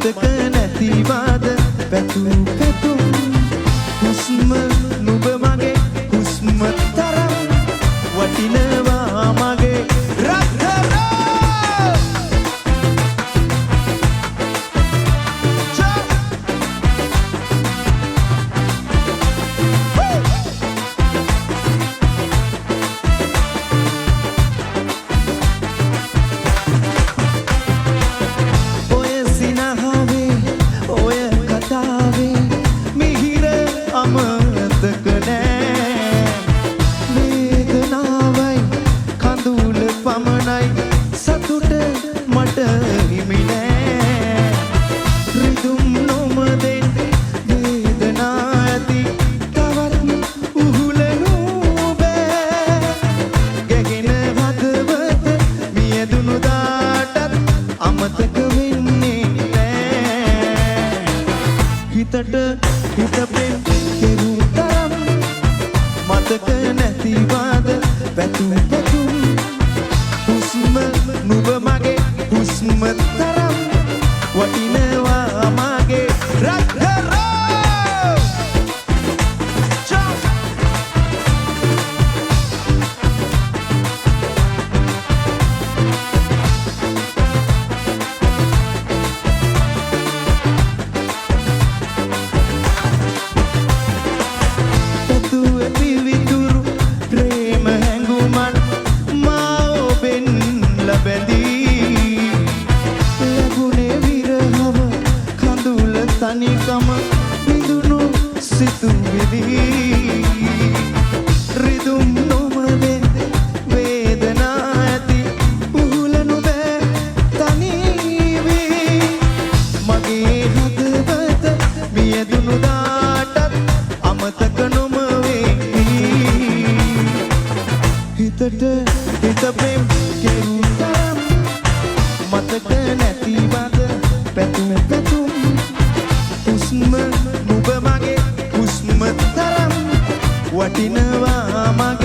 මතක නැතිවාද පැතුම් පැතුම් හුස්ම නුඹ මගේ හුස්ම තරම් වටිනවා මගේ රත්තරෝ හිත ප්‍රේම කෙරූ තරම් මතක නැතිවාද පැතුම් පැතුම් හුස්ම නුඹ මගේ හුස්ම තරම් වටිනවා මගේ රත්තරෝ තනිකම විඳුණු සිතුවිලි රිදුම් නොමදේ වේදනා ඇති උහුලනු බෑ තනිවී මගේ හදවත මියදුණු දාටත් අමතක නොම වෙයි හිතට හිත ප්‍රේම කෙරූ තරම් මතක නැතිවද පැතුම් පැතුම් හුස්ම නුඹ මගේ හුස්ම තරම් වටිනවා මගේ